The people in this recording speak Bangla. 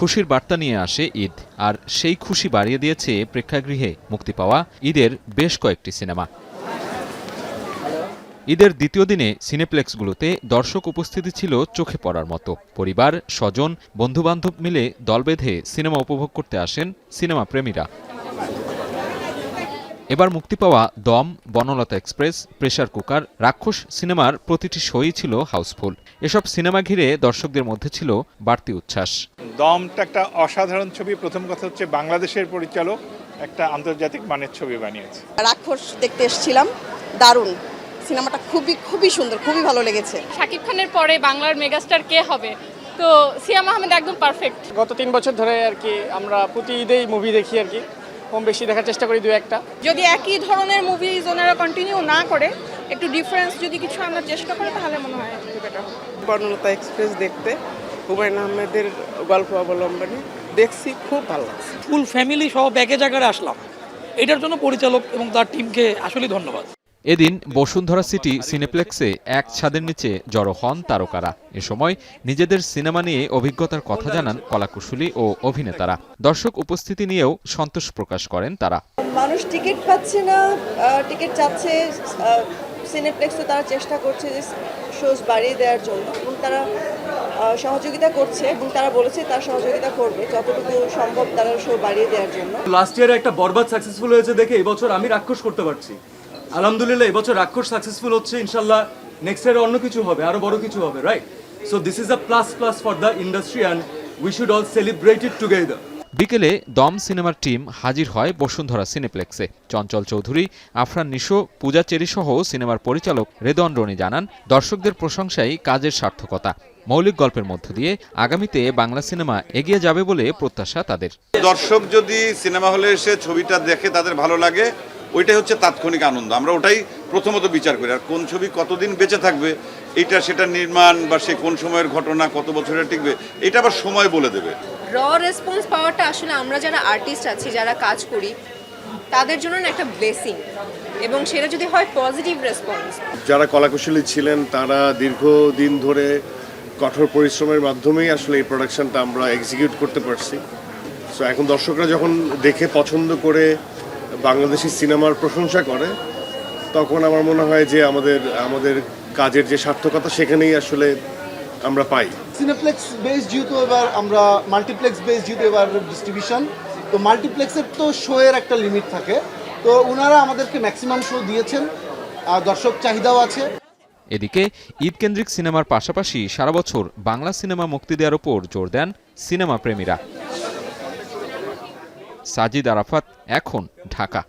খুশির বার্তা নিয়ে আসে ঈদ, আর সেই খুশি বাড়িয়ে দিয়েছে প্রেক্ষাগৃহে মুক্তি পাওয়া ঈদের বেশ কয়েকটি সিনেমা। ঈদের দ্বিতীয় দিনে সিনেপ্লেক্সগুলোতে দর্শক উপস্থিতি ছিল চোখে পড়ার মতো। পরিবার, স্বজন, বন্ধুবান্ধব মিলে দল বেঁধে সিনেমা উপভোগ করতে আসেন সিনেমা প্রেমীরা। এবার মুক্তি পাওয়া দম, বনলতা এক্সপ্রেস, প্রেসার কুকার, রাক্ষস সিনেমার প্রতিটি শোই ছিল হাউসফুল। এসব সিনেমা ঘিরে দর্শকদের মধ্যে ছিল বাড়তি উচ্ছ্বাস। দমটা একটা অসাধারণ ছবি। প্রথম কথা হচ্ছে বাংলাদেশের পরিচালক একটা আন্তর্জাতিক মানের ছবি বানিয়েছে। রাক্ষস দেখতে এসেছিলাম, দারুণ সিনেমাটা, খুবই সুন্দর, খুবই ভালো লেগেছে। শাকিব খানের পরে বাংলার মেগাস্টার কে হবে, তো সিয়াম আহমেদ একদম পারফেক্ট। গত 3 বছর ধরে আর কি আমরা প্রতি ঈদেই মুভি দেখি আর কি, কম বেশি দেখার চেষ্টা করি 2-1টা। যদি একই ধরনের মুভি ওনারা কন্টিনিউ না করে একটু ডিফারেন্স যদি কিছু আমরা চেষ্টা করি তাহলে মনে হয় বেটার হবে। বনলতা এক্সপ্রেস দেখতে হুমায়ুন আহমেদের গল্প অবলম্বনে দেখছি, খুব ভালো লাগছে। ফুল ফ্যামিলি সহ প্যাকেজ আকারে আসলাম, এটার জন্য পরিচালক এবং তার টিমকে আসলে ধন্যবাদ। এদিন বসুন্ধরা সিটি সিনেপ্লেক্সে এক ছাদের নিচে জড়ো হন তারকারা। এ সময় নিজেদের সিনেমা নিয়ে অভিজ্ঞতার কথা জানান কলাকুশলী ও অভিনেতারা। দর্শক উপস্থিতি নিয়েও সন্তোষ প্রকাশ করেন তারা। মানুষ টিকিট পাচ্ছে না, টিকিট চাচ্ছে, সিনেপ্লেক্সে তারা চেষ্টা করছে যে শোজ বাড়িয়ে দেওয়ার জন্য, এবং তারা সহযোগিতা করছে এবং তারা বলেছে তারা সহযোগিতা করবে যতটুকু সম্ভব তারা শো বাড়িয়ে দেওয়ার জন্য। লাস্ট ইয়ারে একটা বরবাদ সাকসেসফুল হয়েছে দেখে এবছর আমি রাক্ষস করতে পারছি। আলহামদুলিল্লাহ এবছর রাক্ষস সাকসেসফুল হচ্ছে, ইনশাল্লাহ নেক্সট ইয়ারে অন্য কিছু হবে, আরো বড় কিছু হবে, right? So this is a plus for the industry and we should all celebrate it together. বিকেলে দম সিনেমার টিম হাজির হয় বসুন্ধরা সিনেপ্লেক্সে। চঞ্চল চৌধুরী, আফরান নিশো, পূজা চেরি সহ সিনেমার পরিচালক রেদওয়ান রনি জানান, দর্শকদের প্রশংসাই কাজের সার্থকতা। মৌলিক গল্পের মধ্য দিয়ে আগামীতে বাংলা সিনেমা এগিয়ে যাবে বলে প্রত্যাশা তাদের। দর্শক যদি সিনেমা হলে এসে ছবিটা দেখে তাদের ভালো লাগে, ওইটাই হচ্ছে তাৎক্ষণিক আনন্দ। আমরা ওটাই প্রথমত বিচার করি। আর কোন ছবি কতদিন বেঁচে থাকবে, সেটা নির্মাণ বা সে কোন সময়ের ঘটনা, কত বছরে টিকবে, এটা আবার সময় বলে দেবে। র রেসপন্স পাওয়াটা আসলে আমরা যারা আর্টিস্ট আছি, যারা কাজ করি, তাদের জন্য একটা ব্লেসিং, এবং সেটা যদি হয় পজিটিভ রেসপন্স। যারা কলাকুশলী ছিলেন তারা দীর্ঘদিন ধরে কঠোর পরিশ্রমের মাধ্যমেই আসলে এই প্রোডাকশনটা আমরা এক্সিকিউট করতে পারছি। সো এখন দর্শকরা যখন দেখে পছন্দ করে বাংলাদেশি সিনেমার প্রশংসা করে, তখন আমার মনে হয় যে আমাদের কাজের যে সার্থকতা সেখানেই আসলে আমরা পাই। সিনেপ্লেক্স বেস যেহেতু এবার আমরা মাল্টিপ্লেক্স বেস যেহেতু এবার ডিস্ট্রিবিউশন, তো মাল্টিপ্লেক্সের তো শো এর একটা লিমিট থাকে, তো ওনারা আমাদেরকে ম্যাক্সিমাম শো দিয়েছেন, আর দর্শক চাহিদাও আছে। এদিকে ঈদকেন্দ্রিক সিনেমার পাশাপাশি সারা বছর বাংলা সিনেমা মুক্তি দেওয়ার উপর জোর দেন সিনেমা প্রেমীরা। সাজিদ আরাফাত, এখন, ঢাকা।